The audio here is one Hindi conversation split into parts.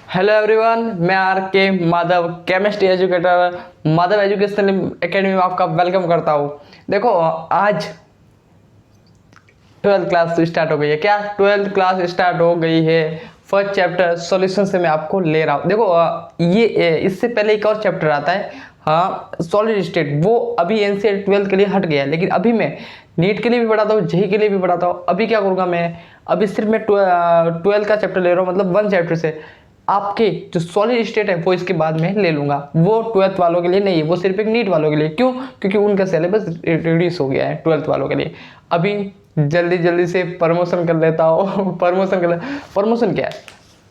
हेलो एवरीवन, मैं आर के Madhav chemistry educator Madhav educational academy में आपका वेलकम करता हूँ। देखो, आज 12th क्लास स्टार्ट हो गई है। क्या 12th क्लास स्टार्ट हो गई है? फर्स्ट चैप्टर सॉल्यूशन से मैं आपको ले रहा हूँ। देखो, ये इससे पहले एक और चैप्टर आता है, हाँ, सॉलिड स्टेट। वो अभी एनसीईआरटी 12th के लिए हट गया है, लेकिन अभी मैं नीट के लिए भी पढ़ाता हूँ, जेई के लिए भी पढ़ाता हूँ। अभी क्या करूँगा मैं, अभी सिर्फ मैं 12th का चैप्टर ले रहा हूँ, मतलब 1 चैप्टर से। आपके जो सॉलिड स्टेट है वो इसके बाद में ले लूँगा। वो 12th वालों के लिए नहीं है, वो सिर्फ एक नीट वालों के लिए। क्यों? क्योंकि उनका सिलेबस रिड्यूस हो गया है 12th वालों के लिए। अभी जल्दी जल्दी से प्रमोशन कर लेता हूँ। प्रमोशन क्या है?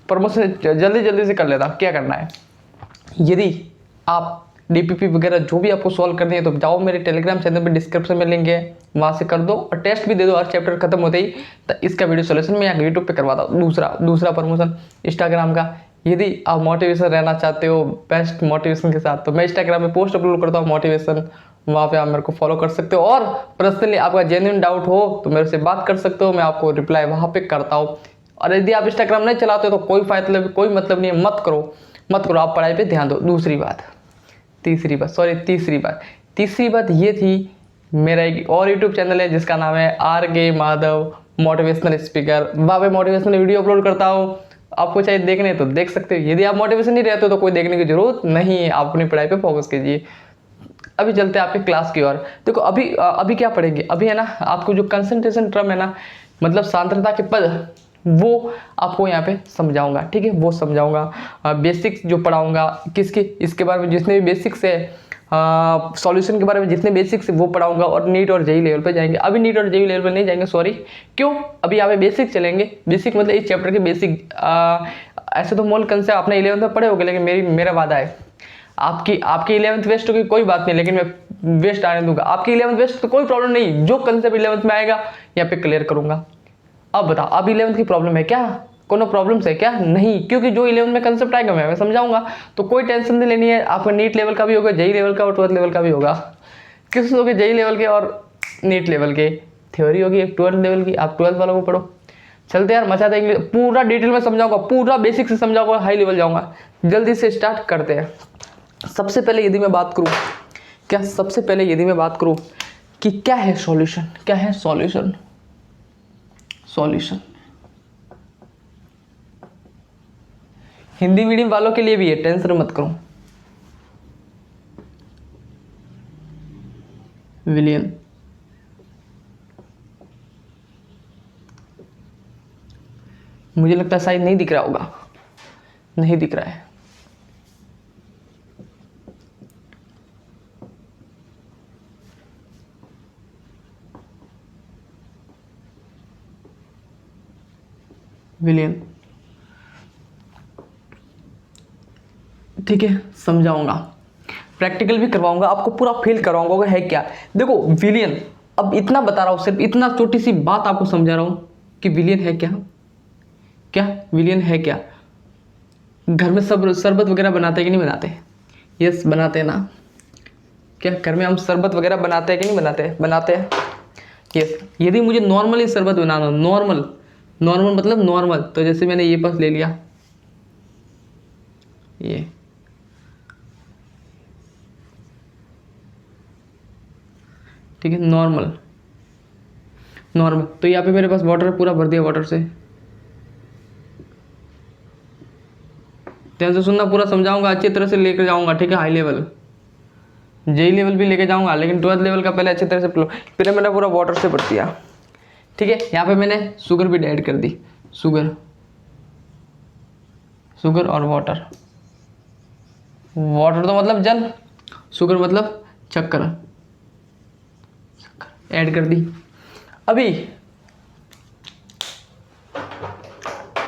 प्रमोशन जल्दी जल्दी से कर लेता हूँ। क्या करना है, यदि आप डीपीपी वगैरह जो भी आपको सॉल्व करनी है तो जाओ मेरे टेलीग्राम चैनल पे, डिस्क्रिप्शन में लिंक है, वहाँ से कर दो और टेस्ट भी दे दो। हर चैप्टर खत्म होते ही तो इसका वीडियो सोल्यूशन मैं यहाँ यूट्यूब पे करवाता हूँ। दूसरा प्रमोशन इंस्टाग्राम का। यदि आप मोटिवेशन रहना चाहते हो बेस्ट मोटिवेशन के साथ, तो मैं इंस्टाग्राम में पोस्ट अपलोड करता हूँ मोटिवेशन, वहाँ पे आप मेरे को फॉलो कर सकते हो। और पर्सनली आपका जेन्युइन डाउट हो तो मेरे से बात कर सकते हो, मैं आपको रिप्लाई वहाँ पे करता हूँ। और यदि आप इंस्टाग्राम नहीं चलाते हो तो कोई मतलब नहीं है, मत करो, आप पढ़ाई पे ध्यान दो। तीसरी बात ये थी, मेरा एक और यूट्यूब चैनल है जिसका नाम है आर के माधव मोटिवेशनल स्पीकर। वहाँ पे मोटिवेशनल वीडियो अपलोड करता हूँ, आपको चाहे देखने तो देख सकते हो। यदि आप मोटिवेशन नहीं रहते हो तो कोई देखने की जरूरत नहीं है, आप अपनी पढ़ाई पे फोकस कीजिए। अभी चलते हैं आपके क्लास की ओर। देखो, अभी क्या पढ़ेंगे, अभी है ना आपको जो कंसंट्रेशन टर्म है ना, मतलब सांद्रता के पद, वो आपको यहाँ पे समझाऊंगा। ठीक है, वो समझाऊंगा। बेसिक्स जो पढ़ाऊंगा किसके, इसके बारे में जितने भी बेसिक्स है, सॉल्यूशन के बारे में जितने बेसिक्स है वो पढ़ाऊंगा। और नीट और जेई लेवल पे जाएंगे। अभी नीट और जेई लेवल पे नहीं जाएंगे, सॉरी। क्यों? अभी यहाँ पे बेसिक चलेंगे। बेसिक मतलब इस चैप्टर के बेसिक। ऐसे तो मोल कंसेप्ट आपने 11th में पढ़े होगे, लेकिन मेरा वादा है आपकी 11th वेस्ट होगी कोई बात नहीं, लेकिन मैं वेस्ट आने दूंगा। आपकी 11th वेस्ट तो कोई प्रॉब्लम नहीं, जो कंसेप्ट 11th में आएगा यहाँ पे क्लियर करूंगा। अब बताओ, अब 11th की प्रॉब्लम है क्या? कोनो प्रॉब्लम्स है क्या? नहीं, क्योंकि जो 11th में कंसेप्ट आएगा मैं समझाऊंगा, तो कोई टेंशन नहीं लेनी है। आपका नीट लेवल का भी होगा, जेई लेवल का और 12th लेवल का भी होगा। किस होगा, जेई लेवल के और नीट लेवल के थ्योरी होगी, एक 12th लेवल की। आप 12th वालों को पढ़ो। चलते यार, मचा देंगे, पूरा डिटेल में समझाऊंगा, पूरा बेसिक से समझाऊंगा, हाई लेवल जाऊंगा। जल्दी से स्टार्ट करते हैं। सबसे पहले यदि मैं बात करूं कि क्या है सॉल्यूशन। हिंदी मीडियम वालों के लिए भी है, टेंशन मत करो। विलियन, मुझे लगता है शायद नहीं दिख रहा होगा, नहीं दिख रहा है। विलियन, ठीक है, समझाऊंगा, प्रैक्टिकल भी करवाऊंगा, आपको पूरा फील करवाऊंगा है क्या। देखो, विलियन, अब इतना बता रहा हूं, सिर्फ इतना छोटी सी बात आपको समझा रहा हूं कि विलियन है क्या। घर में सब शरबत वगैरह बनाते हैं कि नहीं बनाते? यस, बनाते हैं ना। क्या घर में हम शरबत वगैरह बनाते हैं कि नहीं बनाते हैं। यस, यदि मुझे नॉर्मली शरबत बनाना, नॉर्मल मतलब नॉर्मल, तो जैसे मैंने ये बस ले लिया, ये ठीक है, नॉर्मल, तो यहाँ पे मेरे पास वाटर पूरा भर दिया वाटर से। ध्यान से सुनना, पूरा समझाऊंगा, अच्छी तरह से लेकर जाऊंगा। ठीक है, हाई लेवल, जेई लेवल भी लेके जाऊंगा, लेकिन 12th लेवल का पहले अच्छी तरह से फिर मैंने पूरा वाटर से भर दिया। ठीक है, यहाँ पे मैंने शुगर भी ऐड कर दी, शुगर और वाटर तो मतलब जल, शुगर मतलब शक्कर ऐड कर दी। अभी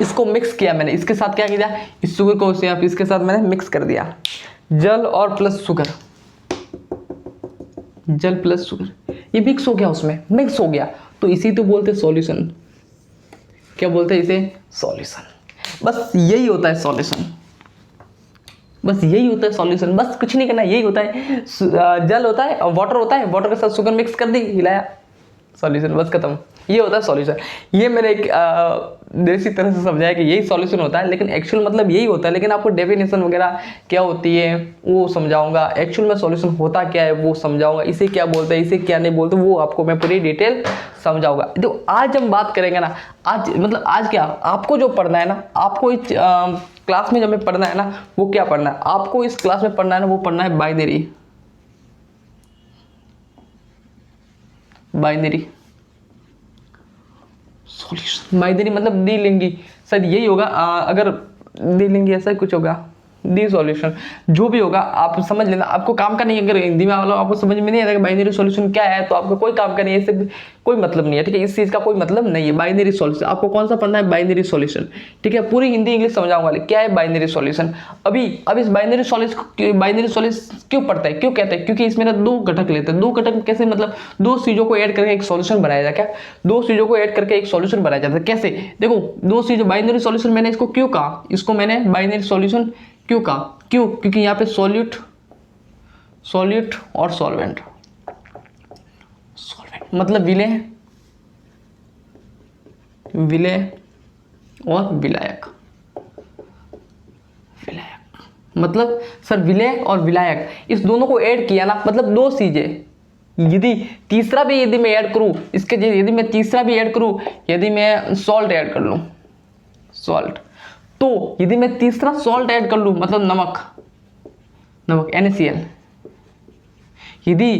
इसको मिक्स किया मैंने, इसके साथ क्या किया, इस शुगर को इसके साथ मैंने मिक्स कर दिया। जल और प्लस शुगर, ये मिक्स हो गया, उसमें मिक्स हो गया, तो इसी तो बोलते सॉल्यूशन। क्या बोलते हैं इसे? सॉल्यूशन। बस यही होता है सॉल्यूशन, बस कुछ नहीं करना, यही होता है। जल होता है और वाटर होता है, वाटर के साथ शुगर मिक्स कर दी, हिलाया, सॉल्यूशन, बस खत्म। ये होता है सॉल्यूशन। ये मैंने एक देसी तरह से समझाया कि यही सॉल्यूशन होता है, लेकिन एक्चुअल मतलब यही होता है। लेकिन आपको डेफिनेशन वगैरह क्या होती है वो समझाऊंगा, एक्चुअल में सॉल्यूशन होता क्या है वो समझाऊंगा, इसे क्या बोलते हैं इसे क्या नहीं बोलते वो आपको मैं पूरी डिटेल समझाऊंगा। तो आज हम बात करेंगे ना, आज मतलब आज क्या आपको जो पढ़ना है ना, आपको इस क्लास में जो हमें पढ़ना है ना, वो क्या पढ़ना है आपको इस क्लास में पढ़ना है ना, वो पढ़ना है बाइनरी। बाइनरी सॉल्यूशन, बाइनरी मतलब द्विलिंगी, शायद यही होगा। अगर द्विलिंगी ऐसा ही कुछ होगा, दी सॉल्यूशन जो भी होगा आप समझ लेना, आपको काम का नहीं है। अगर हिंदी में आपको समझ में नहीं आएगा बाइनरी सॉल्यूशन क्या है, तो आपको कोई काम का नहीं है, इससे कोई मतलब नहीं है, ठीक है। इस चीज़ का कोई मतलब नहीं है। बाइनरी सॉल्यूशन आपको कौन सा पढ़ना है, बाइनरी सॉल्यूशन, ठीक है। पूरी हिंदी इंग्लिश समझाऊंगा क्या है बाइनरी सॉल्यूशन। अब इस बाइनरी सॉल्यूशन क्यों पढ़ता है, क्यों कहते हैं, क्योंकि इसमें ना दो घटक लेते हैं। दो घटक कैसे, मतलब दो चीज़ों को ऐड करके एक सॉल्यूशन बनाया जाता है। क्या दो चीज़ों को ऐड करके एक सॉल्यूशन बनाया जाता है, कैसे देखो, दो चीज़ों बाइनरी सॉल्यूशन मैंने इसको क्यों कहा, इसको मैंने बाइनरी सॉल्यूशन क्यों कहा, क्यों, क्योंकि यहाँ पे सॉल्यूट और सॉल्वेंट मतलब विलेय और विलायक। मतलब सर विलेय और विलायक इस दोनों को ऐड किया ना, मतलब दो चीजें। यदि तीसरा भी यदि मैं ऐड करूं इसके, यदि मैं तीसरा भी ऐड करूं, यदि मैं सॉल्ट ऐड कर लूं, सॉल्ट, तो यदि मैं तीसरा सॉल्ट ऐड कर लूं मतलब नमक NaCl, यदि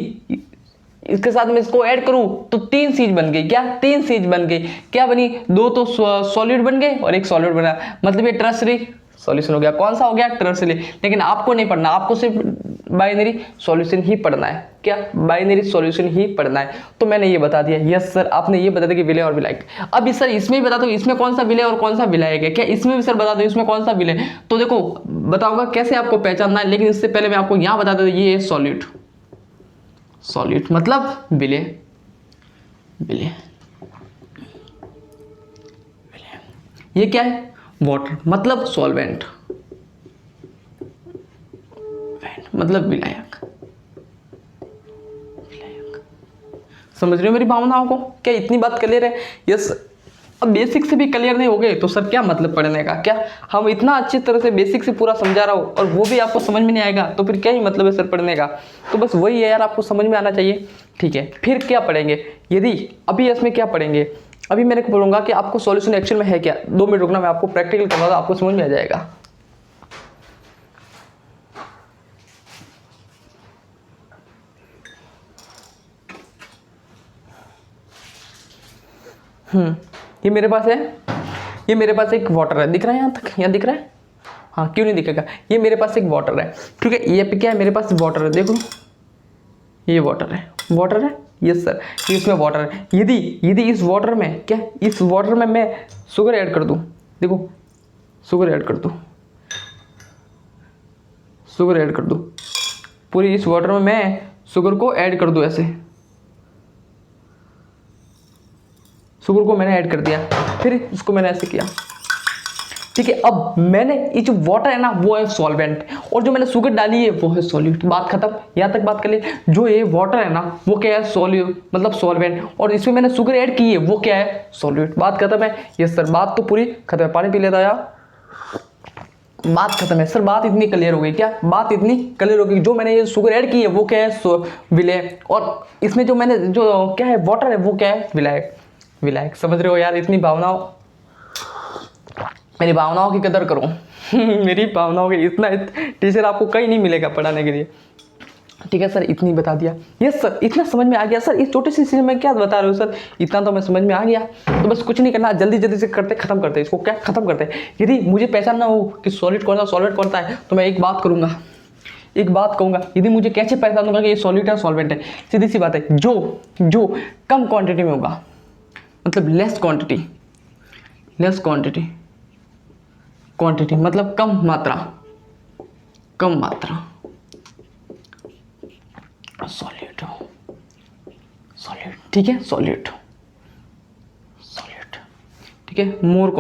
इसके साथ मैं इसको ऐड करूं तो तीन चीज बन गई। क्या तीन चीज बन गई, क्या बनी, दो तो सॉलिड बन गए और एक सॉलिड बना, मतलब ये टर्सरी सॉल्यूशन हो गया। कौन सा हो गया, टर्सरी। लेकिन आपको नहीं पढ़ना, आपको सिर्फ बाइनरी सॉल्यूशन ही पढ़ना है। क्या बाइनरी सॉल्यूशन ही पढ़ना है। तो मैंने ये बता दिया, यस सर आपने ये बता दिया कि विलेय और विलायक। अब इस सर इसमें भी बता दो इसमें कौन सा विलेय और कौन सा विलायक है, क्या इसमें भी सर बता दो इसमें कौन सा विलेय। तो देखो बताऊंगा कैसे आपको पहचानना है, लेकिन इससे पहले मैं आपको यहां बता दूं ये है सॉल्यूट। सॉल्यूट मतलब विलेय, ये क्या है, वाटर मतलब सॉल्वेंट, मतलब विलायक। समझ रहे हो मेरी भावनाओं को, क्या इतनी बात क्लियर है, यस। अब बेसिक से भी क्लियर नहीं हो गए तो सर क्या मतलब पढ़ने का, क्या हम इतना अच्छी तरह से बेसिक से पूरा समझा रहा हूँ और वो भी आपको समझ में नहीं आएगा, तो फिर क्या ही मतलब है सर पढ़ने का। तो बस वही है यार, आपको समझ में आना चाहिए, ठीक है। फिर क्या पढ़ेंगे, यदि अभी इसमें क्या पढ़ेंगे, अभी मैंने बोलूंगा कि आपको सॉल्यूशन एक्चुअल में है क्या। 2 मिनट रुकना, मैं आपको प्रैक्टिकल करवाऊंगा, आपको समझ में आ जाएगा। ये मेरे पास है, ये मेरे पास एक वाटर है, दिख रहा है यहाँ तक, यहाँ दिख रहा है, हाँ क्यों नहीं दिखेगा, ये मेरे पास एक वाटर है, ठीक है। ये पे क्या है, मेरे पास वाटर है, देखो ये वाटर है, यस सर ये इसमें वाटर है। यदि इस वाटर में क्या, इस वाटर में मैं शुगर ऐड कर दूं, देखो शुगर ऐड कर दूं, पूरी इस वाटर में मैं शुगर को ऐड कर दूं, ऐसे शुगर को मैंने ऐड कर दिया, फिर इसको मैंने ऐसे किया, ठीक है। अब मैंने ये जो वाटर है ना वो है सॉल्वेंट, और जो मैंने शुगर डाली है वो है सॉल्यूट। बात खत्म, यहाँ तक बात कर लिए। जो ये वाटर है ना वो क्या है, सॉल्यूट मतलब सॉल्वेंट, और इसमें मैंने शुगर ऐड की है वो क्या है, सॉल्यूट। बात खत्म है, यस सर बात तो पूरी खत्म है। पानी पी लेता यार, बात खत्म है सर, बात इतनी क्लियर हो गई, क्या बात इतनी क्लियर हो गई। जो मैंने ये शुगर ऐड की है वो क्या है, विलेय, और इसमें जो मैंने जो क्या है वाटर है वो क्या है, विलायक। समझ रहे हो यार, इतनी भावनाओं, मेरी भावनाओं की कदर करो मेरी भावनाओं की, इतना टीचर आपको कहीं नहीं मिलेगा पढ़ाने के लिए, ठीक है सर इतनी बता दिया। यस सर इतना समझ में आ गया सर, इस छोटी सी चीज में क्या बता रहे हो सर, इतना तो मैं समझ में आ गया। तो बस कुछ नहीं करना, जल्दी से खत्म करते इसको, क्या खत्म करते। यदि मुझे पहचानना हो कि सॉलिड कौन सा सॉल्वेंट कौन सा है, तो मैं एक बात कहूंगा, यदि मुझे कैसे पहचानूंगा कि ये सॉलिड है सॉल्वेंट है, सीधी सी बात है, जो कम क्वांटिटी में होगा, मतलब लेस क्वांटिटी मतलब कम मात्रा, सॉलिड, ठीक है, सॉलिड, ठीक है। मोर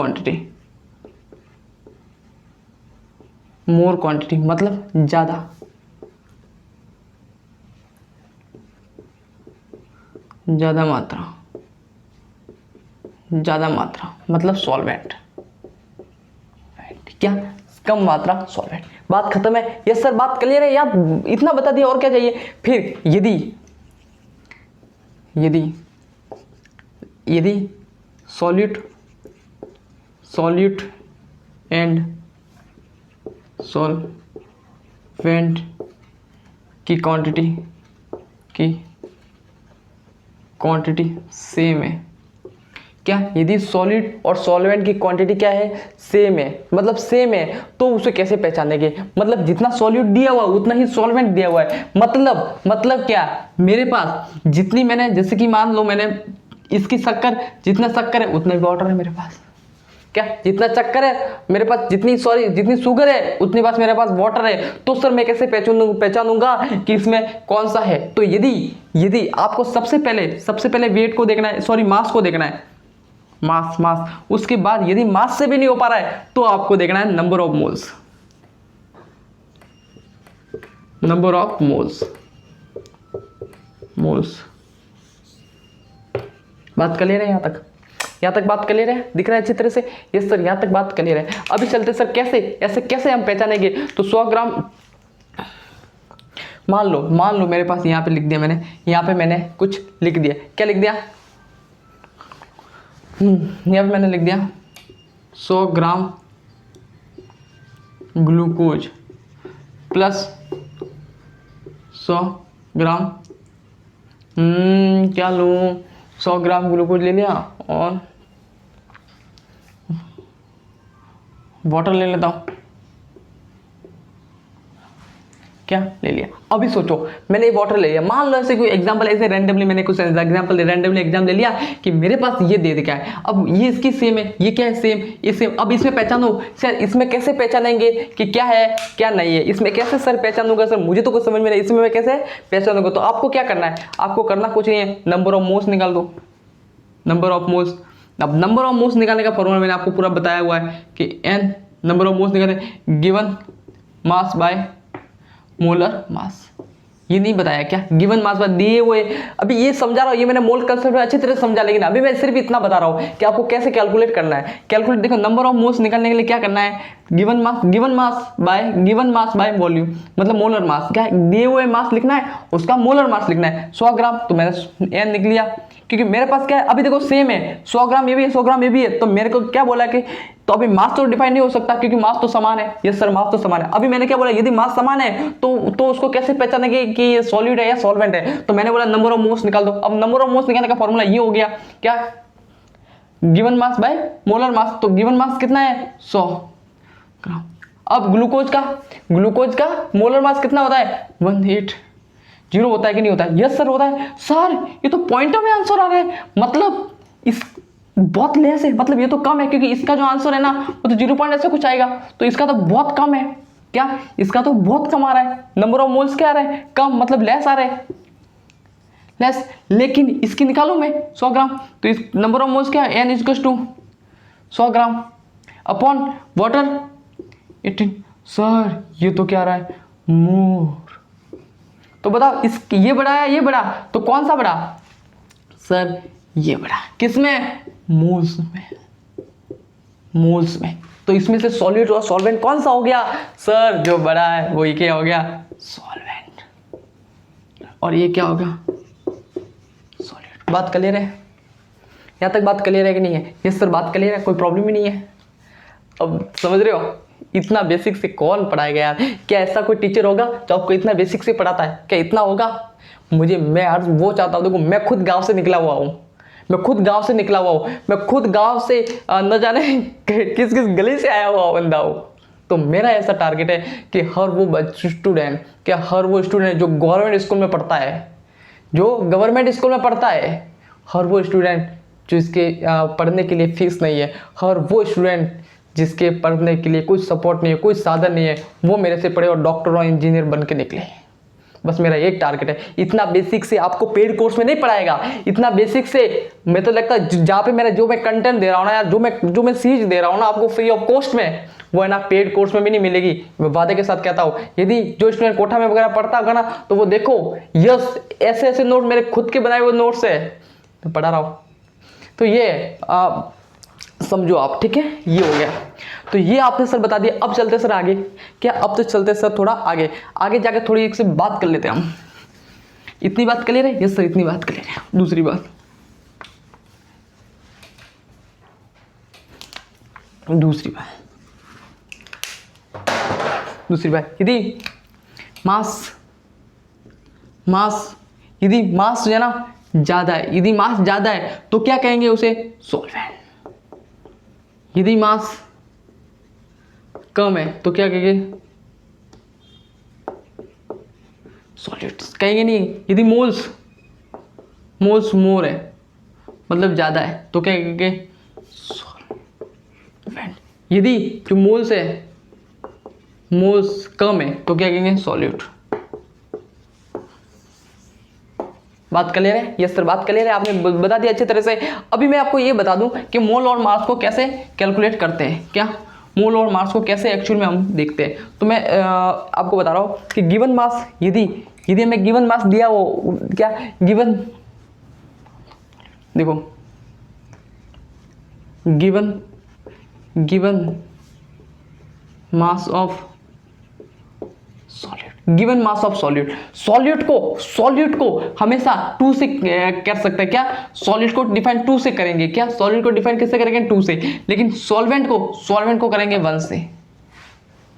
क्वांटिटी मतलब ज्यादा मात्रा, ज़्यादा मात्रा मतलब सॉल्वेंट, क्या कम मात्रा सॉल्वेंट। बात खत्म है। यस सर बात क्लियर है यार, इतना बता दिया और क्या चाहिए। फिर यदि यदि यदि सॉल्यूट एंड सॉल्वेंट की क्वांटिटी सेम है, क्या यदि सॉलिड और सॉल्वेंट की क्वांटिटी क्या है, सेम है, मतलब सेम है, तो उसे कैसे पहचानेंगे। मतलब जितना सॉल्यूट दिया हुआ है उतना ही सॉल्वेंट दिया हुआ है। मतलब क्या, मेरे पास जितनी मैंने, जैसे कि मान लो मैंने इसकी शक्कर, जितना शक्कर है उतना ही वाटर है मेरे पास, क्या जितना चक्कर है मेरे पास, जितनी शुगर है उतनी पास मेरे पास वाटर है। तो सर मैं कैसे पहचानूंगा कि इसमें कौन सा है। तो यदि आपको सबसे पहले वेट को देखना है, सॉरी मास को देखना है, मास। उसके बाद यदि मास से भी नहीं हो पा रहा है तो आपको देखना है नंबर ऑफ मोल्स। बात क्लियर है यहाँ तक बात क्लियर है, दिख रहा है अच्छी तरह से। यस सर यहाँ तक बात क्लियर है। अभी चलते सर कैसे हम पहचानेंगे। तो 100 ग्राम मान लो मेरे पास यहाँ पे लिख दिया मैंने, यहाँ पे मैंने कुछ लिख दिया, क्या लिख दिया, यहाँ पे मैंने लिख दिया 100 ग्राम ग्लूकोज प्लस 100 ग्राम क्या लूँ, 100 ग्राम ग्लूकोज ले लिया और वाटर ले लेता हूँ, क्या ले लिया। अभी सोचो मैंने ये वाटर ले लिया, मान लो ऐसे कोई एग्जांपल, ऐसे रैंडमली मैंने कुछ एग्जांपल ले लिया कि मेरे पास ये दे दिया है। अब ये इसकी सेम है, ये क्या है, सेम, ये सेम। अब इसमें पहचानो सर, इसमें कैसे पहचानेंगे कि क्या है क्या नहीं है, इसमें कैसे सर पहचानूंगा सर, मुझे तो कुछ समझ में नहीं, इसमें मैं कैसे पहचानूंगा। तो आपको क्या करना है, आपको करना कुछ नहीं है, नंबर ऑफ मोल्स निकाल दो, नंबर ऑफ मोल्स। अब नंबर ऑफ मोल्स निकालने का फॉर्मूला मैंने आपको पूरा बताया हुआ है कि n नंबर ऑफ मोल्स निकालते given mass by molar mass. ये नहीं बताया क्या, गिवन मास बाय दिए हुए। अभी ये समझा रहा हूँ, ये मैंने मोल कंसेप्ट अच्छी तरह से समझा, लेकिन अभी मैं सिर्फ इतना बता रहा हूँ कि आपको कैसे कैलकुलेट करना है। कैलकुलेट देखो, नंबर ऑफ मोल्स निकालने के लिए क्या करना है, गिवन मास बाय वॉल्यूम, मतलब मोलर मास। क्या है, दिए हुए मास लिखना है, उसका मोलर मास लिखना है 100 ग्राम, तो मैंने n लिख लिया, क्योंकि मेरे पास क्या है, अभी देखो सेम है, 100 ग्राम ये भी है, 100 ग्राम ये भी है। तो मेरे को क्या बोला कि तो अभी मास तो डिफाइन नहीं हो सकता क्योंकि मास तो समान है। यस सर मास तो समान है। अभी मैंने क्या बोला, यदि मास समान है तो उसको कैसे पहचानेंगे कि ये सॉलिड है या सॉल्वेंट है। तो मैंने बोला नंबर ऑफ मोल्स निकाल दो। अब नंबर ऑफ मोल्स निकालने का फॉर्मूला ये हो गया, क्या, given mass by molar mass. तो गिवन मास कितना है, 100 ग्राम। अब ग्लूकोज का मोलर मास कितना होता है, 180 होता है कि नहीं होता है। यस सर होता है। सर ये तो पॉइंटर में आंसर आ रहा है, मतलब इस बहुत लेस है, मतलब ये तो कम है, क्योंकि इसका जो आंसर है ना वो तो 0 पॉइंट ऐसे कुछ आएगा, तो इसका तो बहुत कम है। क्या, इसका तो बहुत कम आ रहा है। नंबर ऑफ मोल्स क्या आ रहा है, कम, मतलब लेस आ रहा है, लेस। लेकिन इसकी निकालो मैं 100 ग्राम, तो इस नंबर ऑफ मोल्स क्या है, n equals to 100 gram upon water 18। Sir ये तो क्या आ रहा है, मोर। तो बताओ ये बड़ा है ये बड़ा, तो कौन सा बड़ा, सर ये बड़ा। किसमें, मोल्स में। तो इसमें से सॉलिड और सॉल्वेंट कौन सा हो गया, सर जो बड़ा है वो ये क्या हो गया, सॉल्वेंट, और ये क्या होगा, सॉलिड। बात क्लियर है, यहाँ तक बात क्लियर है कि नहीं है। यस सर बात क्लियर है, कोई प्रॉब्लम ही नहीं है। अब समझ रहे हो, इतना बेसिक से कौन पढ़ाएगा यार। क्या ऐसा कोई टीचर होगा जो आपको इतना बेसिक से पढ़ाता है, क्या इतना होगा। मैं आज वो चाहता हूँ, देखो मैं खुद गांव से निकला हुआ हूँ, मैं खुद गांव से न जाने किस गली से आया हुआ बंदा हूँ। तो मेरा ऐसा टारगेट है कि हर वो स्टूडेंट जो गवर्नमेंट स्कूल में पढ़ता है, हर वो स्टूडेंट जो इसके पढ़ने के लिए फीस नहीं है, हर वो स्टूडेंट जिसके पढ़ने के लिए कोई सपोर्ट नहीं है, कोई साधन नहीं है, वो मेरे से पढ़े और डॉक्टर और इंजीनियर बन के निकले। बस मेरा एक टारगेट है। इतना बेसिक से आपको पेड कोर्स में नहीं पढ़ाएगा, इतना बेसिक से मैं तो लगता है जहाँ पे मेरा जो मैं कंटेंट दे रहा हूँ ना यार, जो मैं सीख दे रहा हूँ ना आपको फ्री ऑफ कॉस्ट में, वो है ना पेड कोर्स में भी नहीं मिलेगी। मैं वादे के साथ कहता हूँ, यदि जो स्टूडेंट कोठा में वगैरह पढ़ता होगा ना, तो वो देखो यस ऐसे नोट मेरे खुद के बनाए हुए नोट्स है तो पढ़ा रहा हूँ। तो ये समझो आप, ठीक है, ये हो गया। तो ये आपने सर बता दिया। अब चलते सर आगे, क्या अब तो चलते सर थोड़ा आगे, आगे जाके थोड़ी एक से बात कर लेते हैं हम। इतनी बात कर ले रहे? यस सर, इतनी बात कर ले रहे। दूसरी बात, यदि मास यदि मास जो है ना ज्यादा है, यदि मास ज्यादा है तो क्या कहेंगे उसे? सॉल्वेंट। यदि मास कम है तो क्या कहेंगे? सॉल्यूट्स कहेंगे नहीं। यदि मोल्स मोर है मतलब ज्यादा है तो क्या कहेंगे? सॉल्वेंट। यदि जो मोल्स है, मोल्स कम है तो क्या कहेंगे? सॉल्यूट। बात कर ले रहे हैं? यस सर, बात कर ले रहे हैं, आपने बता दिया अच्छे तरह से। अभी मैं आपको ये बता दूं कि मोल और मास को कैसे कैलकुलेट करते हैं। क्या मोल और मास को कैसे एक्चुअल में हम देखते हैं? तो मैं आपको बता रहा हूं कि गिवन मास, यदि हमें गिवन मास दिया हो, क्या गिवन, देखो given mass of solute, given mass of solute. Solute को हमेशा 2 से कर सकते हैं। क्या सॉल्यूट को डिफाइन 2 से करेंगे? क्या सॉल्यूट को डिफाइन किससे करेंगे? 2 से। लेकिन सॉल्वेंट को करेंगे 1 से।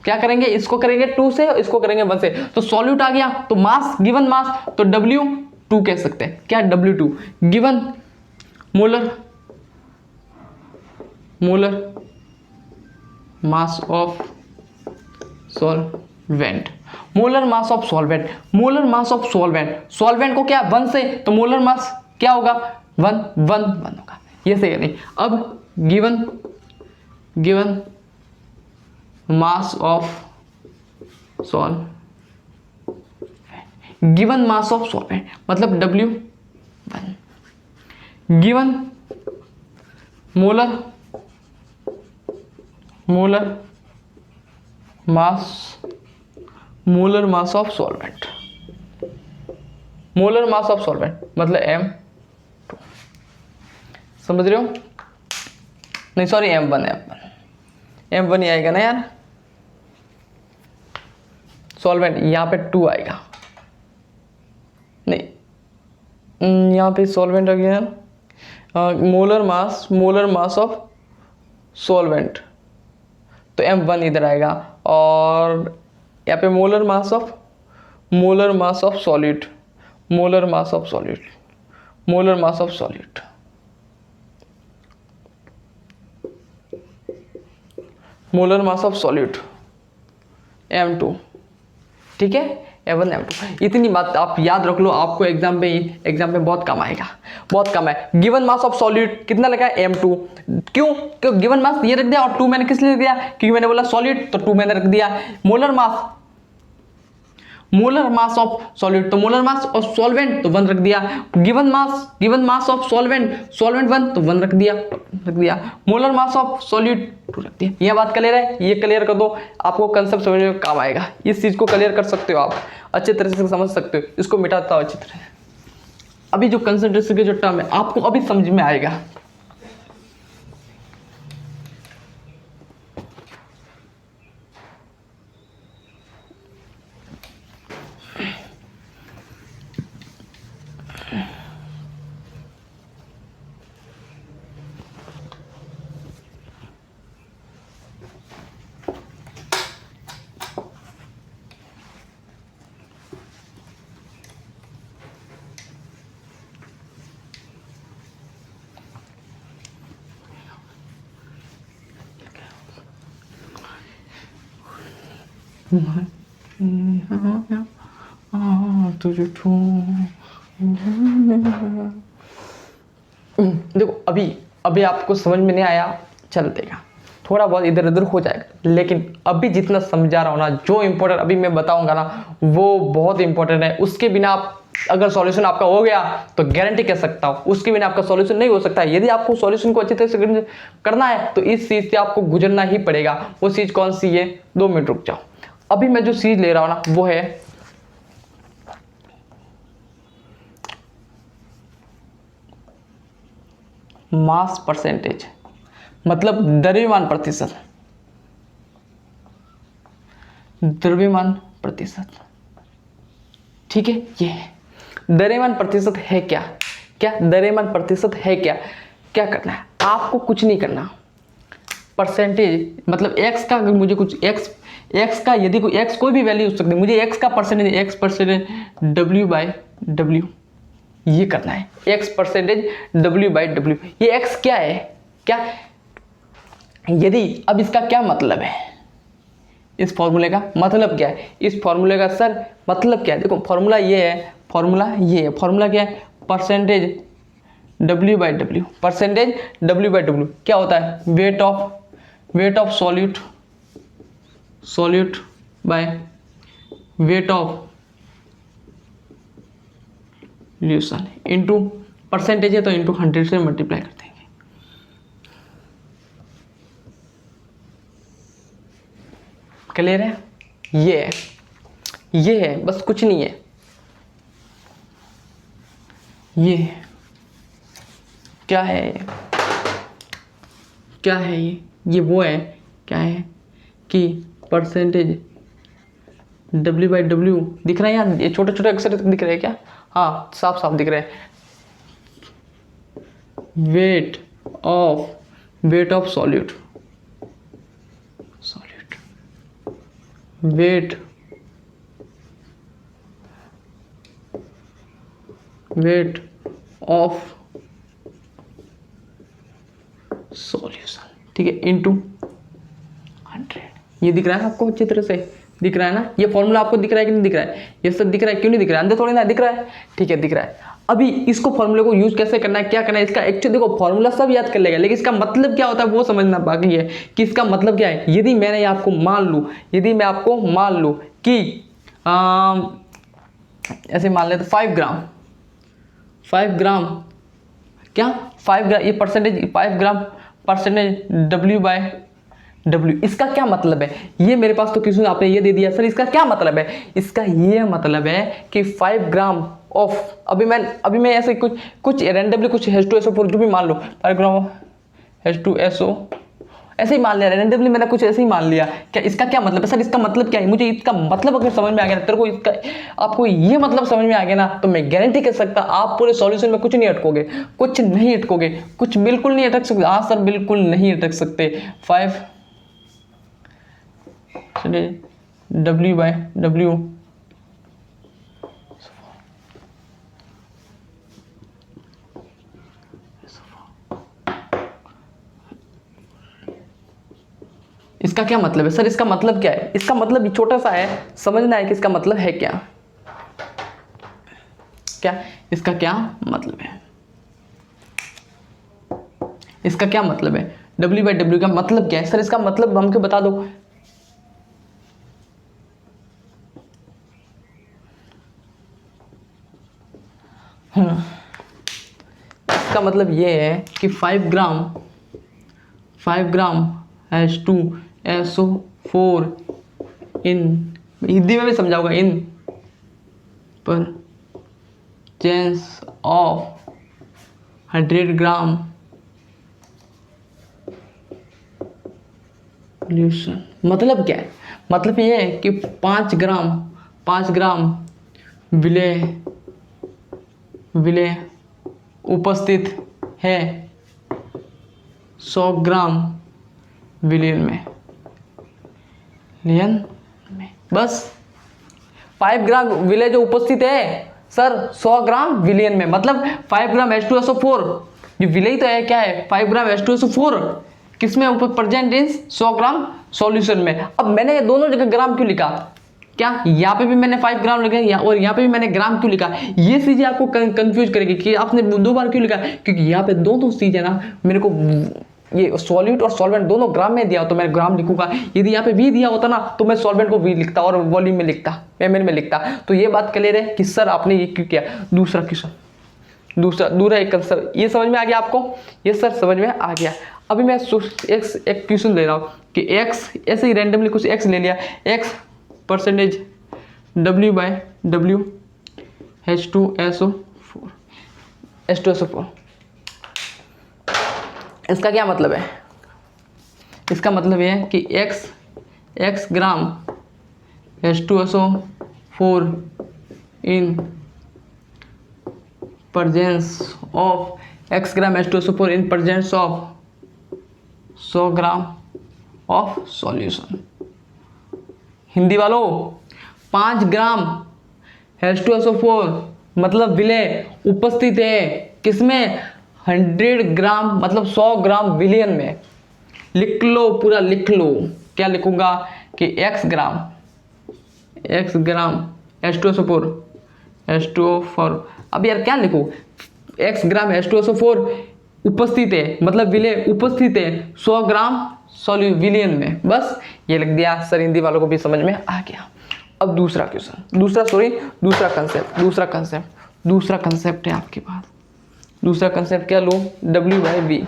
क्या करेंगे? इसको करेंगे 2 से और इसको करेंगे 1 से। तो सॉल्यूट आ गया, तो मास, गिवन मास तो W2 कह सकते हैं। क्या W2? Given molar mass of solvent. Molar mass of solvent को क्या 1 से, तो मोलर मास क्या होगा? 1 होगा। ये सही है नहीं? अब गिवन मास ऑफ सॉल्वेंट मतलब W1। Given molar mass of solvent, मतलब M2। समझ रहे हो? नहीं सॉरी, M1 ही आएगा ना यार। सॉल्वेंट यहाँ पे 2 आएगा, नहीं यहाँ पे सॉल्वेंट आ गया। मोलर मास ऑफ सॉल्वेंट तो M1 इधर आएगा, और यहाँ पे molar mass of solute, molar mass of solute M2। ठीक है, M1 M2। इतनी बात आप याद रख लो, आपको एग्जाम में बहुत कम आएगा, बहुत कम है। गिवन मास ऑफ सॉल्यूट कितना लगा? M2। क्यों गिवन मास ये रख दिया और 2 मैंने किस लिए रख दिया? क्योंकि मैंने बोला सॉल्यूट तो 2 मैंने रख दिया। मोलर मास ऑफ सॉल्यूट तो मोलर मास और सॉल्वेंट तो 1 रख दिया। गिवन मास ऑफ सॉल्वेंट 1 तो 1 रख दिया। मोलर मास ऑफ सॉल्यूट 2 रख दिया। यह बात क्लियर है? ये क्लियर कर दो, आपको कंसेप्ट समझने में काम आएगा। इस चीज को क्लियर कर सकते हो आप, अच्छे तरह से समझ सकते हो। इसको मिटाता हूं अच्छी तरह। अभी जो कंसंट्रेशन के जो टर्म है आपको अभी समझ में आएगा। देखो अभी आपको समझ में नहीं आया, चल देगा, थोड़ा बहुत इधर उधर हो जाएगा, लेकिन अभी जितना समझा रहा हूँ ना, जो इंपॉर्टेंट अभी मैं बताऊंगा ना वो बहुत इंपॉर्टेंट है। उसके बिना आप अगर सॉल्यूशन आपका हो गया तो गारंटी कह सकता हूँ उसके बिना आपका सॉल्यूशन नहीं हो सकता। यदि आपको सॉल्यूशन को अच्छी तरह से करना है तो इस चीज से आपको गुजरना ही पड़ेगा। वो चीज कौन सी है? 2 मिनट रुक जाओ। अभी मैं जो चीज ले रहा हूं ना वो है मास परसेंटेज, मतलब द्रव्यमान प्रतिशत, द्रव्यमान प्रतिशत। ठीक है, ये है द्रव्यमान प्रतिशत है क्या, क्या द्रव्यमान प्रतिशत है क्या। क्या करना है आपको, कुछ नहीं करना। परसेंटेज मतलब x का, अगर मुझे कुछ x का यदि कोई x कोई भी वैल्यू हो सकती है, मुझे x का परसेंटेज, x परसेंटेज W/W ये करना है, x परसेंटेज W/W। ये x क्या है, क्या यदि, अब इसका क्या मतलब है, इस फॉर्मूले का मतलब क्या है, इस फॉर्मूले का सर मतलब क्या है। देखो फॉर्मूला ये है, फॉर्मूला ये है, फॉर्मूला क्या है, परसेंटेज W/W, परसेंटेज W/W क्या होता है, weight of solute by weight of solution into, percentage है तो इनटू 100 से मल्टीप्लाई कर देंगे। क्लियर है, ये है बस, कुछ नहीं है। ये क्या है, क्या है ये वो है, क्या है कि परसेंटेज W/W दिख रहा है यार, ये छोटे छोटे अक्षर दिख रहे हैं क्या, हाँ साफ साफ दिख रहे हैं। Weight of solute weight of solution, ठीक है, इनटू 100। ये दिख रहा है आपको अच्छी तरह से, दिख रहा है ना, ये फॉर्मूला आपको दिख रहा है कि नहीं दिख रहा है, ये सब दिख रहा है, क्यों नहीं दिख रहा है, अंदर थोड़ी ना दिख रहा है, ठीक है दिख रहा है। अभी इसको फॉर्मूले को यूज कैसे करना है, क्या करना है, इसका एक्चुअली देखो फॉर्मूला सब याद कर लेगा, लेकिन इसका मतलब क्या होता है वो समझना बाकी है कि इसका मतलब क्या है। यदि मैंने आपको मान लूँ, यदि मैं आपको मान लूँ कि ऐसे मान ले तो 5 ग्राम क्या, 5 ग्राम ये परसेंटेज, 5 ग्राम परसेंटेज W/W, इसका क्या मतलब है, ये मेरे पास तो किसी ने आपने ये दे दिया सर, इसका क्या मतलब है, इसका ये मतलब है कि 5 ग्राम ऑफ, अभी मैं ऐसे कुछ रैंडमली कुछ H2SO4 जो भी मान लो, 5 ग्राम H2SO ऐसे ही मान लिया रैंडमली, मैंने कुछ ऐसे ही मान लिया, क्या इसका क्या मतलब है सर, इसका मतलब क्या है, मुझे इसका मतलब अगर समझ में आ गया ना, तेरे को इसका आपको ये मतलब समझ में आ गया ना, तो मैं गारंटी कर सकता आप पूरे सॉल्यूशन में कुछ नहीं अटकोगे, कुछ बिल्कुल नहीं अटक सकते। हाँ सर बिल्कुल नहीं अटक सकते। 5 W/W इसका क्या मतलब है सर, इसका मतलब क्या है, इसका मतलब छोटा सा है, समझना है कि इसका मतलब है क्या, इसका क्या मतलब है, इसका क्या मतलब है, W/W का मतलब क्या है सर, इसका मतलब हमको बता दो। इसका मतलब ये है कि 5 ग्राम H2SO4 इन, हिंदी में भी समझाऊंगा, इन पर चेंज ऑफ 100 ग्राम सॉल्यूशन। मतलब क्या है, मतलब ये है कि 5 ग्राम विलेय उपस्थित है 100 ग्राम विलयन में, बस 5 ग्राम विलय जो उपस्थित है सर 100 ग्राम विलयन में, मतलब 5 ग्राम H2SO4 जो विलय तो है, क्या है 5 ग्राम H2SO4 किसमें ऊपर प्रेजेंट इन 100 ग्राम सॉल्यूशन में। अब मैंने ये दोनों जगह ग्राम क्यों लिखा, क्या यहाँ पे भी मैंने 5 ग्राम लिखा और यहाँ पे भी मैंने ग्राम क्यों लिखा, ये चीजें आपको कंफ्यूज करेगी कि आपने 2 बार क्यों लिखा, क्योंकि यहाँ पे दोनों चीजें ना मेरे को, ये सॉल्यूट और सॉल्वेंट दोनों ग्राम में दिया तो मैं ग्राम लिखूंगा, यदि यहाँ पे वी दिया होता ना तो मैं सॉल्वेंट को वी लिखता और वॉल्यूम में लिखता, एमएल में लिखता। तो ये बात क्लियर है कि सर आपने ये क्यों किया। दूसरा क्वेश्चन, दूसरा एक कंसेप्ट, ये समझ में आ गया आपको, ये सर समझ में आ गया। अभी मैं एक क्वेश्चन ले रहा हूँ कि एक्स, ऐसे ही रैंडमली कुछ एक्स ले लिया, एक्स परसेंटेज W/W H2SO4 इसका क्या मतलब है? इसका मतलब ये है कि x gram H2SO4 in presence of x gram H2SO4 in presence of 100 gram of solution. Hindi वालों, 5 ग्राम H2SO4 मतलब विलय उपस्थित है किसमें? 100 ग्राम मतलब 100 ग्राम विलयन में। लिख लो, पूरा लिख लो। क्या लिखूंगा कि x ग्राम H2SO4 अब यार क्या लिखूं? x ग्राम H2SO4 उपस्थित है मतलब विलय उपस्थित है 100 ग्राम विलयन में। बस ये लिख दिया सर, हिंदी वालों को भी समझ में आ गया। अब दूसरा क्वेश्चन, दूसरा कंसेप्ट है आपके पास। दूसरा कंसेप्ट क्या लो? W/V।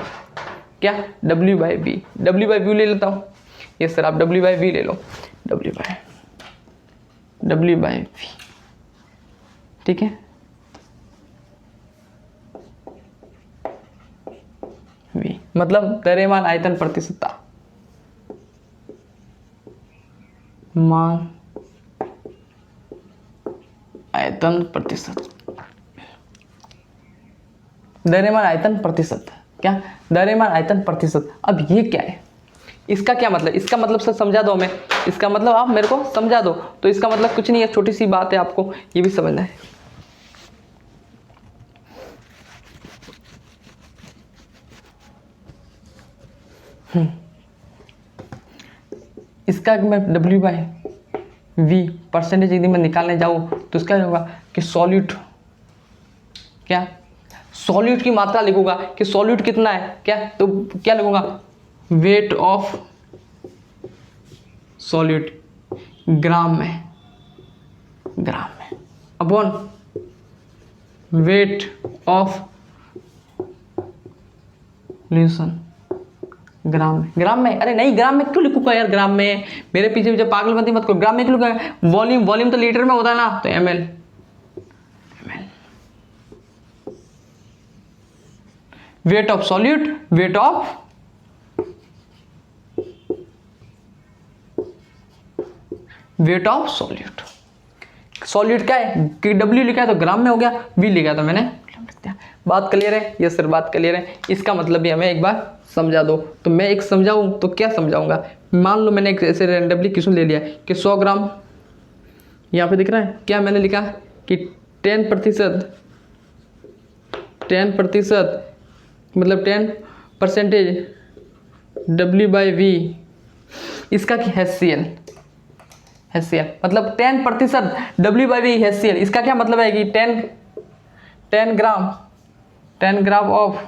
क्या? W/V ले लेता हूँ। ये सर आप W/V ले लो। W/V ठीक है। V मतलब द्रव्यमान आयतन प्रतिशतता। मान आयतन प्रतिशत, द्रव्यमान आयतन प्रतिशत। क्या? द्रव्यमान आयतन प्रतिशत। अब ये क्या है? इसका क्या मतलब? इसका मतलब सर समझा दो हमें। इसका मतलब आप मेरे को समझा दो। तो इसका मतलब कुछ नहीं है, छोटी सी बात है, आपको ये भी समझना है। इसका मैं W/V परसेंटेज यदि मैं निकालने जाऊँ तो इसका होगा कि सॉल्यूट, क्या सॉल्यूट की मात्रा लिखूंगा कि सॉल्यूट कितना है। क्या? तो क्या लिखूंगा? वेट ऑफ सॉल्यूट ग्राम में अपॉन वेट ऑफ सॉल्यूशन ग्राम में। अरे नहीं, ग्राम में क्यों लिखूंगा यार? ग्राम में मेरे पीछे जब पागलबंदी मत करो। ग्राम में क्यों लिखूंगा? वॉल्यूम तो लीटर में होता है ना, तो ml। Weight of solute, weight of solute क्या है कि W लिखा है तो ग्राम में हो गया, V लिखा है तो मैंने लिख दिया। बात क्लियर है? यस सर बात क्लियर है। इसका मतलब भी हमें एक बार समझा दो। तो मैं एक समझाऊं तो क्या समझाऊंगा? मान लो मैंने एक ऐसे रैंडमली क्वेश्चन ले लिया कि 100 ग्राम, यहाँ पे दिख रहा है क्या मैंने लिखा कि 10% मतलब 10% W/V। इसका क्या? HCl मतलब 10% W/V HCl। इसका क्या मतलब है कि 10 gram of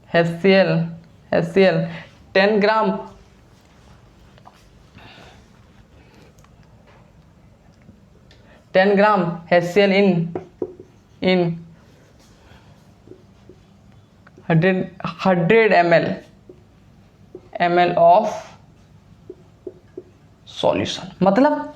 HCl 10 gram HCl in 100 ml of solution. मतलब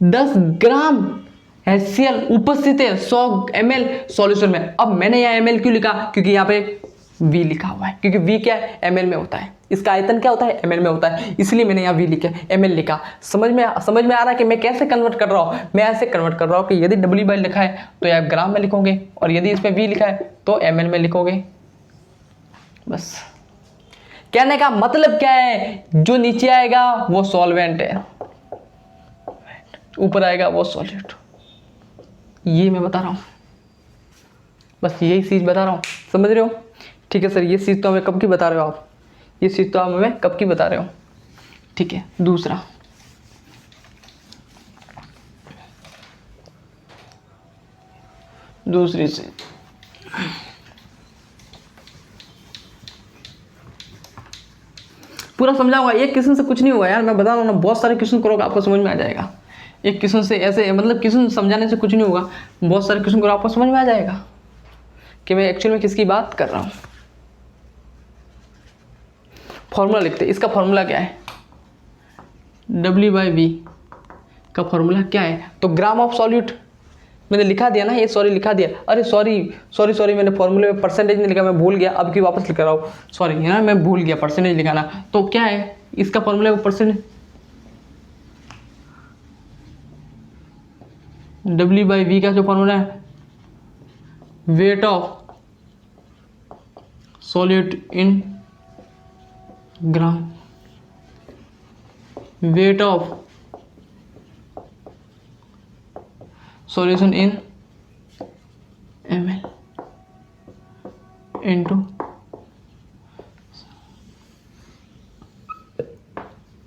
10 ग्राम HCl उपस्थित है 100 ml सॉल्यूशन में। अब मैंने यहाँ ml क्यों लिखा? क्योंकि यहाँ पे V लिखा हुआ है, क्योंकि V क्या है? ml में होता है। इसका आयतन क्या होता है? ml में होता है, इसलिए मैंने यहाँ V लिखा, ml लिखा। समझ में आ रहा है कि मैं कैसे कन्वर्ट कर रहा हूँ? मैं ऐसे कन्वर्ट कर रहा हूँ कि यदि W/ लिखा है तो आप ग्राम में लिखोगे, और यदि इसमें V लिखा है तो ml में लिखोगे। बस कहने का मतलब क्या है? जो नीचे आएगा वो सॉल्वेंट है, ऊपर आएगा वो सॉल्यूट। ये मैं बता रहा हूँ, बस यही चीज़ बता रहा हूँ। समझ रहे हो? ठीक है सर, ये चीज़ तो हमें कब की बता रहे हो आप? ये चीज़ तो हमें कब की बता रहे हो? ठीक है। दूसरी चीज पूरा समझाऊंगा। एक क्वेश्चन से कुछ नहीं हुआ यार, मैं बता रहा हूँ ना, बहुत सारे क्वेश्चन करोगे आपको समझ में आ जाएगा। एक क्वेश्चन से ऐसे मतलब क्वेश्चन समझाने से कुछ नहीं होगा, बहुत सारे क्वेश्चन करो आपको समझ में आ जाएगा कि मैं एक्चुअल में किसकी बात कर रहा हूँ। फॉर्मूला लिखते हैं। इसका फॉर्मूला क्या है? W/V का फॉर्मूला क्या है? तो ग्राम ऑफ सॉल्यूट मैंने लिखा दिया ना, ये सॉरी लिखा दिया, अरे सॉरी मैंने फॉर्मूले में परसेंटेज नहीं लिखा, मैं भूल गया, अब की वापस लिख रहा हूँ, सॉरी है ना, मैं भूल गया परसेंटेज लिखाना। तो क्या है इसका फॉर्मूले में परसेंटेज, W/V का जो फॉर्मूला है, weight of solute in gram, weight of solution in ml into,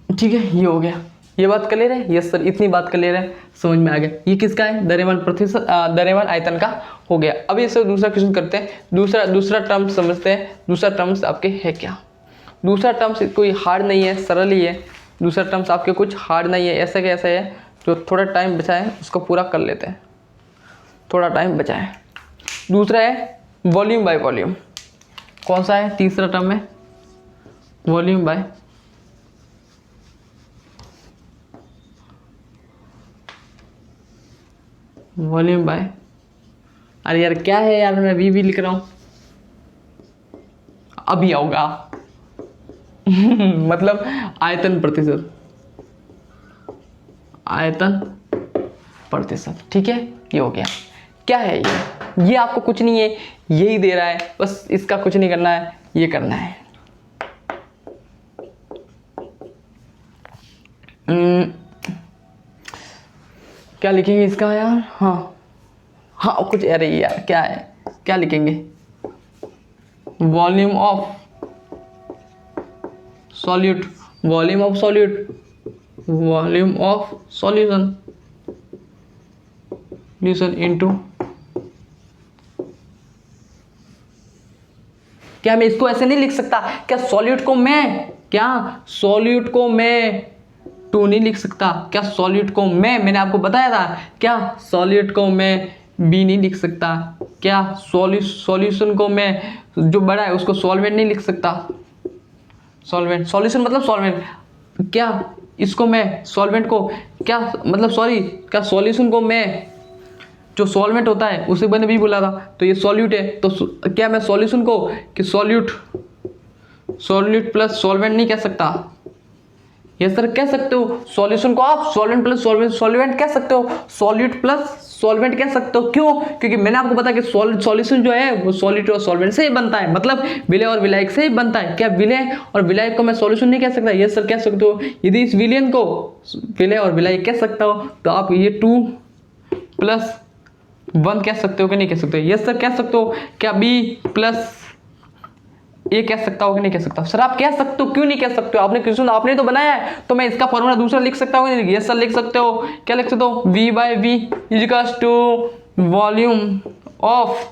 ठीक है ये हो गया। ये बात क्लियर है? यस सर, इतनी बात क्लियर है, समझ में आ गया। ये किसका है? द्रव्यमान प्रतिशत, द्रव्यमान आयतन का हो गया। अभी इससे दूसरा क्वेश्चन करते हैं, दूसरा टर्म समझते हैं। दूसरा टर्म्स आपके है क्या? दूसरा टर्म्स कोई हार्ड नहीं है, सरल ही है। दूसरा टर्म्स आपके कुछ हार्ड नहीं है, ऐसा कैसा है, जो थोड़ा टाइम बचा है उसको पूरा कर लेते हैं, थोड़ा टाइम बचा है। दूसरा है वॉल्यूम बाय वॉल्यूम। कौन सा है तीसरा टर्म है? वॉल्यूम बाय वॉल्यूम बाय, अरे यार क्या है यार, मैं भी लिख रहा हूँ, अभी होगा मतलब आयतन प्रतिशत, आयतन प्रतिशत, ठीक है ये हो गया। क्या है ये आपको कुछ नहीं है, यही दे रहा है, बस इसका कुछ नहीं करना है, ये करना है। क्या लिखेंगे इसका यार? हाँ कुछ, अरे यार क्या है, क्या लिखेंगे? Volume of solute, volume of solute, volume of solution into, क्या मैं इसको ऐसे नहीं लिख सकता? क्या सॉल्यूट को मैं, क्या सॉल्यूट को मैं टू नहीं लिख सकता? क्या सॉल्यूट को मैंने आपको बताया था, क्या सॉल्यूट को मैं बी नहीं लिख सकता? क्या सॉल्यूशन को मैं, जो बड़ा है उसको सॉल्वेंट नहीं लिख सकता? सॉल्वेंट, सॉल्यूशन मतलब सॉल्वेंट, क्या इसको मैं सॉल्वेंट को, क्या मतलब सॉरी, क्या सॉल्यूशन को मैं, जो सॉल्वेंट होता है उसे मैंने भी बोला था, तो ये सॉल्यूट है, तो क्या मैं सॉल्यूशन को कि सॉल्यूट प्लस सॉल्वेंट नहीं कह सकता? ये सर कह सकते हो, सॉल्यूशन को आप सॉल्वेंट प्लस सॉल्वेंट कह सकते हो, सॉल्यूट प्लस सॉल्वेंट कह सकते हो। क्यों? क्योंकि मैंने आपको बताया कि सॉल्यूशन जो है वो सॉल्यूट और सॉल्वेंट से ही बनता है, मतलब विलय और विलायक से ही बनता है। क्या विलय और विलायक को मैं सॉल्यूशन नहीं कह सकता? ये सर कह सकते हो। यदि इस विलयन को विलय और विलायक कह सकता हो तो आप ये 2+1 कह सकते हो कि नहीं कह सकते? ये सर कह सकते हो। क्या B+ ये कह सकता हो कि नहीं कह सकता? सर आप कह सकते हो, क्यों नहीं कह सकते हो? आपने क्वेश्चन आपने तो बनाया है, तो मैं इसका फॉर्मूला दूसरा लिख सकता हूँ? ये सर लिख सकते हो। क्या लिख सकते हो? V/V equals to volume of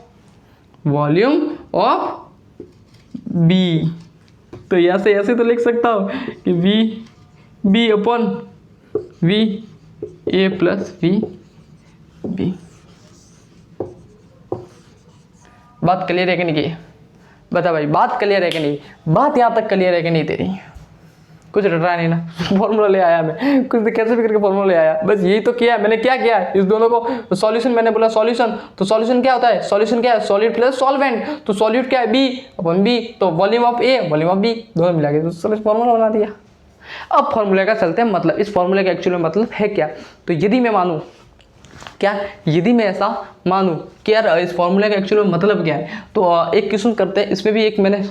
B। तो ऐसे ऐसे तो लिख सकता हूँ कि B/V A + VB। बात क्लियर है कि नहीं? बता भाई, बात क्लियर है कि नहीं? बात यहाँ तक क्लियर है कि नहीं तेरी? कुछ रट रहा नहीं ना? फॉर्मूला ले आया मैं, कुछ कैसे भी करके फॉर्मूला ले आया, बस यही तो किया है मैंने। क्या किया है? इस दोनों को सॉल्यूशन, मैंने बोला सॉल्यूशन, तो सॉल्यूशन क्या होता है? सॉल्यूशन क्या है? सॉल्यूट प्लस सॉल्वेंट, तो सॉल्यूट क्या है? B/B, तो volume of A volume of B, दोनों मिला के तो फॉर्मूला बना दिया। अब फॉर्मूले का चलते हैं, मतलब इस फॉर्मूले का एक्चुअली मतलब है क्या? तो यदि मैं मानूं, क्या यदि मैं ऐसा मानूं कि यार इस फॉर्मूले का एक्चुअल मतलब क्या है, तो एक क्वेश्चन करते हैं। इसमें भी एक मैंने,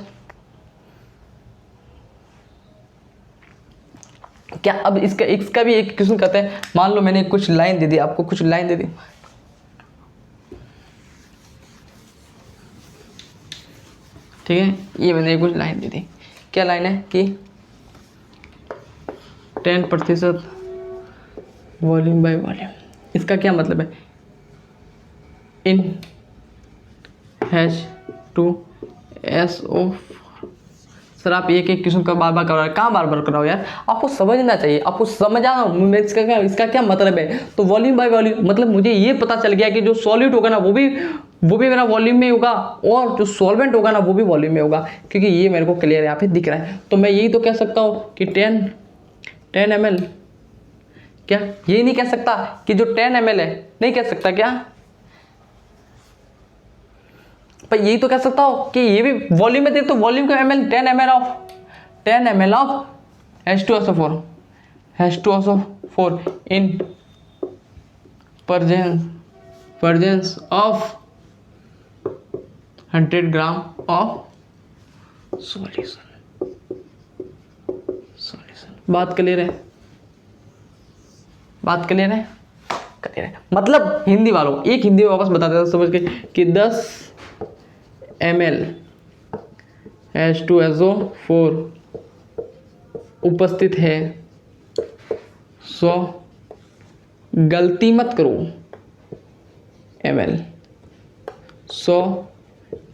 क्या अब इसका भी एक क्वेश्चन करते हैं। मान लो मैंने कुछ लाइन दे दी आपको, कुछ लाइन दे दी, ठीक है, ये मैंने कुछ लाइन दे दी। क्या लाइन है कि 10% वॉल्यूम बाय वॉल्यूम। इसका क्या मतलब है? इन H2SO। सर आप एक क्वेश्चन का बार बार कर रहे हैं, कहाँ बार बार कराओ यार, आपको समझना चाहिए, आपको समझाना इसका क्या मतलब है। तो वॉल्यूम बाय वॉल्यूम मतलब मुझे ये पता चल गया कि जो सॉल्यूट होगा ना वो भी मेरा वॉल्यूम में होगा, और जो सॉल्वेंट होगा ना वो भी वॉल्यूम में होगा, क्योंकि ये मेरे को क्लियर यहाँ पे दिख रहा है। तो मैं यही तो कह सकता हूँ कि 10 ml। क्या यही नहीं कह सकता कि जो 10 ml है? नहीं कह सकता क्या? पर यही तो कह सकता हो कि ये भी वॉल्यूम में दे, तो वॉल्यूम का ml 10 ml of H2SO4 in presence of 100 gram of solution. बात क्लियर है? क्लियर है? मतलब हिंदी वालों, एक हिंदी में वापस बता देता समझ के कि 10 ml H2SO4 उपस्थित है, सो गलती मत करो, ml 100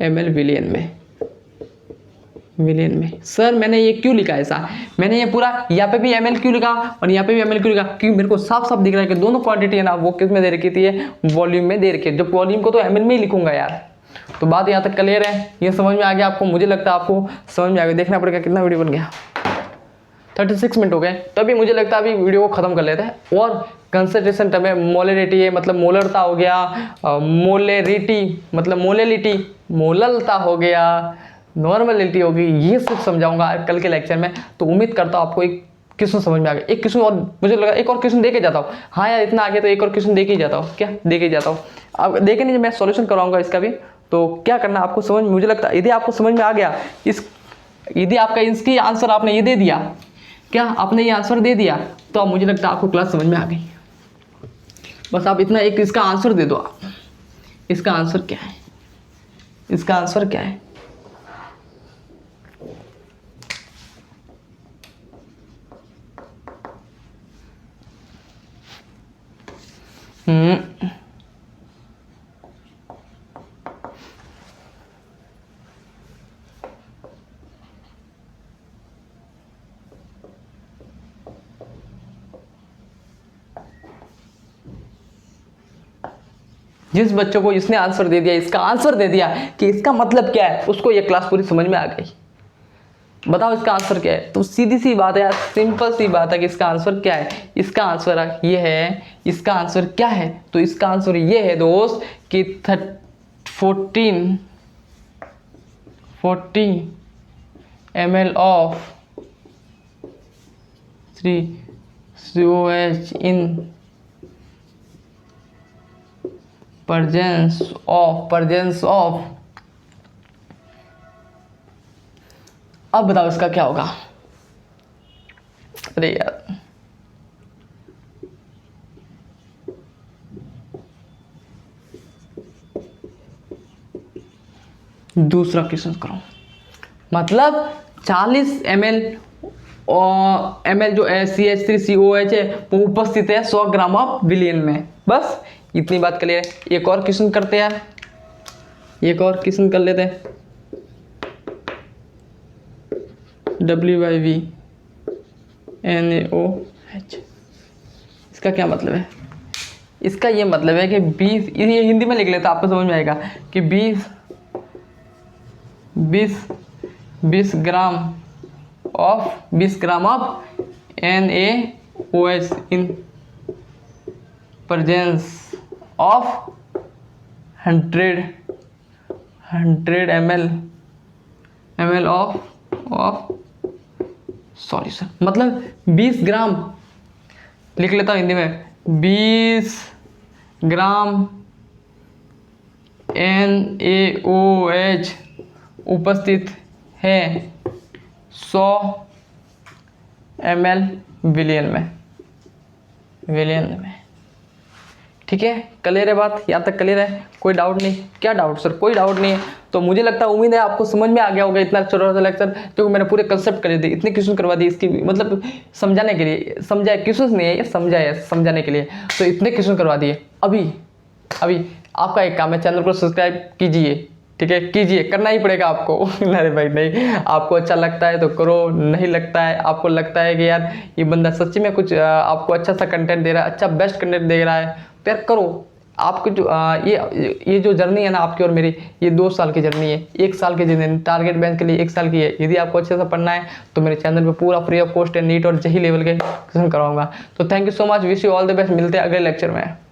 ml विलियन में। सर मैंने ये क्यों लिखा ऐसा? मैंने ये पूरा यहाँ पे भी ml क्यों लिखा और यहाँ पे भी ml क्यों लिखा? क्योंकि मेरे को साफ साफ दिख रहा है कि दोनों क्वांटिटी है ना वो किस में दे रखी थी, वॉल्यूम में दे रखी है। जब वॉल्यूम को तो ml में ही लिखूंगा यार। तो बात यहाँ तक क्लियर है? ये समझ में आ गया आपको? मुझे लगता है आपको समझ में आ गया। देखना पड़ेगा कितना वीडियो बन गया, 36 मिनट हो गए। तो अभी मुझे लगता है अभी वीडियो को खत्म कर लेते हैं। और कंसंट्रेशन टर्म है, मोलरिटी है मतलब मोलरता हो गया, मोलेरिटी मतलब मोललता हो गया, नॉर्मलिटी होगी, ये सब समझाऊंगा कल के लेक्चर में। तो उम्मीद करता हूँ आपको एक क्वेश्चन समझ में आ गया। एक क्वेश्चन और मुझे लगा एक और क्वेश्चन दे के जाता हूँ। हाँ यार इतना आगे तो एक और क्वेश्चन दे के ही जाता हूँ। क्या दे के जाता हूँ? अब देखे नहीं, मैं सॉल्यूशन करवाऊंगा इसका भी। तो क्या करना आपको समझ, मुझे लगता है यदि आपको समझ में आ गया यदि आपका इसकी आंसर आपने ये दे दिया, क्या आपने ये आंसर दे दिया, तो अब मुझे लगता है आपको क्लास समझ में आ गई। बस आप इतना एक इसका आंसर दे दो। आप इसका आंसर क्या है? इसका आंसर क्या है? जिस बच्चों को इसने आंसर दे दिया, इसका आंसर दे दिया कि इसका मतलब क्या है, उसको ये क्लास पूरी समझ में आ गई। बताओ इसका आंसर क्या है? तो सीधी सी बात है यार, सिंपल सी बात है कि इसका आंसर क्या है। इसका आंसर ये है। इसका आंसर क्या है? तो इसका आंसर ये है दोस्त कि 40 ml of 3COH in presence of अब बताओ इसका क्या होगा? अरे यार दूसरा क्वेश्चन करो। मतलब 40 ml जो CH3COH है वो उपस्थित है 100 ग्राम ऑफ विलियन में। बस इतनी बात क्लियर है। एक और क्वेश्चन करते हैं, एक और क्वेश्चन कर लेते हैं। WV NaOH इसका क्या मतलब है? इसका ये मतलब है कि 20, ये हिंदी में लिख लेता आपको समझ में आएगा कि 20 gram of NaOH in presence of 100 ml of solution. मतलब 20 ग्राम लिख लेता हूँ हिंदी में, 20 ग्राम NaOH उपस्थित है 100 ml विलियन में। ठीक है, क्लियर है बात? यहाँ तक क्लियर है? कोई डाउट नहीं? क्या डाउट सर? कोई डाउट नहीं है। तो मुझे लगता है, उम्मीद है आपको समझ में आ गया होगा इतना छोटा सा लेक्चर, क्योंकि मैंने पूरे कंसेप्ट कर दिए, इतने क्वेश्चन करवा दिए इसकी, मतलब समझाने के लिए। समझाए क्वेश्चन नहीं है ये, समझाने के लिए। तो इतने क्वेश्चन करवा दिए। अभी आपका एक काम है, चैनल को सब्सक्राइब कीजिए। ठीक है, कीजिए, करना ही पड़ेगा आपको। अरे भाई नहीं, आपको अच्छा लगता है तो करो, नहीं लगता है, आपको लगता है कि यार ये बंदा सच्ची में कुछ आपको अच्छा सा कंटेंट दे रहा है, अच्छा बेस्ट कंटेंट दे रहा है, तो यार करो। आपको जो ये जो जर्नी है ना आपकी और मेरी, ये 2 साल की जर्नी है, 1 साल की जर्नी, टारगेट बैंक के लिए 1 साल की है। यदि आपको अच्छे से पढ़ना है तो मेरे चैनल पे पूरा फ्री ऑफ कॉस्ट है नीट और जेईई लेवल के क्वेश्चन करवाऊंगा। तो thank you so much, wish you all the best. मिलते हैं अगले लेक्चर में।